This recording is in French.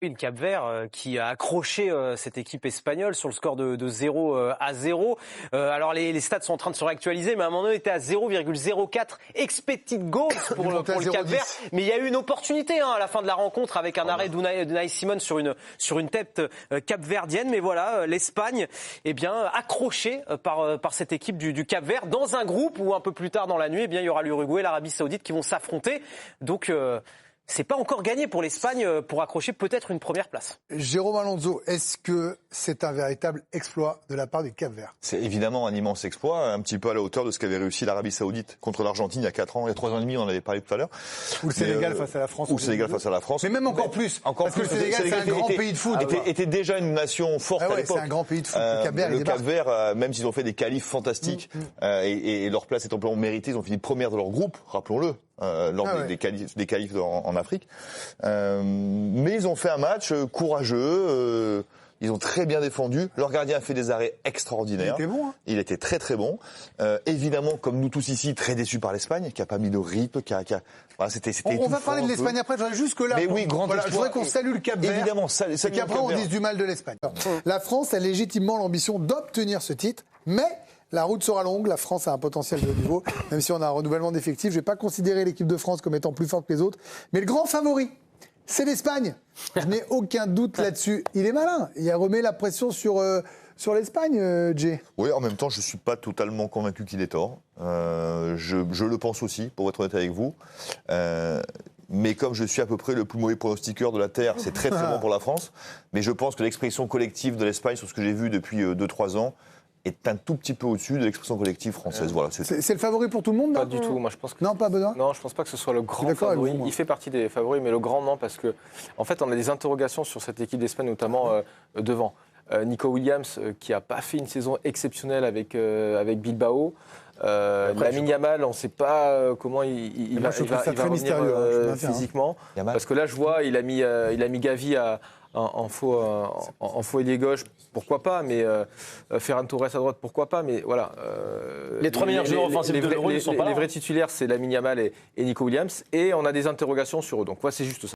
Le Cap-Vert qui a accroché cette équipe espagnole sur le score de 0-0. Alors les stats sont en train de se réactualiser, mais à un moment donné, on était à 0,04 expected goals pour le Cap-Vert. Mais il y a eu une opportunité à la fin de la rencontre avec un arrêt d'Unai Simon sur une tête capverdienne. Mais voilà, l'Espagne accrochée par cette équipe du Cap-Vert dans un groupe où un peu plus tard dans la nuit, il y aura l'Uruguay et l'Arabie Saoudite qui vont s'affronter. Donc c'est pas encore gagné pour l'Espagne pour accrocher peut-être une première place. Jérôme Alonso, est-ce que c'est un véritable exploit de la part du Cap-Vert ? C'est évidemment un immense exploit, un petit peu à la hauteur de ce qu'avait réussi l'Arabie Saoudite contre l'Argentine il y a 4 ans, il y a 3 ans et demi, on en avait parlé tout à l'heure. Ou le Sénégal face à la France. Ou le Sénégal face à la France. Mais même encore plus. Parce que le Sénégal, c'est un grand pays de foot. Était déjà une nation forte à l'époque. C'est un grand pays de foot. Le Cap-Vert, même s'ils ont fait des qualifs fantastiques et leur place est amplement méritée, ils ont fini première de leur groupe, rappelons-le. Lors des qualifs en Afrique. Mais ils ont fait un match courageux, ils ont très bien défendu. Leur gardien a fait des arrêts extraordinaires. Il était bon, hein. Il était très très bon. Évidemment, comme nous tous ici, très déçus par l'Espagne, qui a pas mis de rythme, voilà, c'était on va parler de l'Espagne après, je voudrais juste que là. Mais oui, grand je voudrais qu'on salue le Cap-Vert. Évidemment, et qu'après on dise du mal de l'Espagne. La France a légitimement l'ambition d'obtenir ce titre, mais la route sera longue, la France a un potentiel de haut niveau, même si on a un renouvellement d'effectifs. Je ne vais pas considérer l'équipe de France comme étant plus forte que les autres. Mais le grand favori, c'est l'Espagne. Je n'ai aucun doute là-dessus. Il est malin. Il remet la pression sur l'Espagne, Jay. Oui, en même temps, je ne suis pas totalement convaincu qu'il ait tort. Je le pense aussi, pour être honnête avec vous. Mais comme je suis à peu près le plus mauvais pronostiqueur de la Terre, c'est très très bon pour la France. Mais je pense que l'expression collective de l'Espagne, sur ce que j'ai vu depuis 2-3 ans, est un tout petit peu au-dessus de l'expression collective française. Voilà, c'est le favori pour tout le monde, Pas du tout. Moi, je pense que non, pas Benoît. Non, je pense pas que ce soit le grand favori. Il fait partie des favoris, mais le grand non, parce que en fait, on a des interrogations sur cette équipe d'Espagne, notamment devant. Nico Williams, qui a pas fait une saison exceptionnelle avec Bilbao. Lamine Yamal, on ne sait pas comment il va revenir physiquement. Parce que là, je vois, il a mis Gavi en faux ailier gauche, pourquoi pas, mais Ferran Torres à droite, pourquoi pas, mais voilà. Les 3 meilleurs joueurs offensifs de l'Euro ne sont pas là. Les vrais titulaires, c'est Lamine Yamal et Nico Williams, et on a des interrogations sur eux. Donc, c'est juste ça.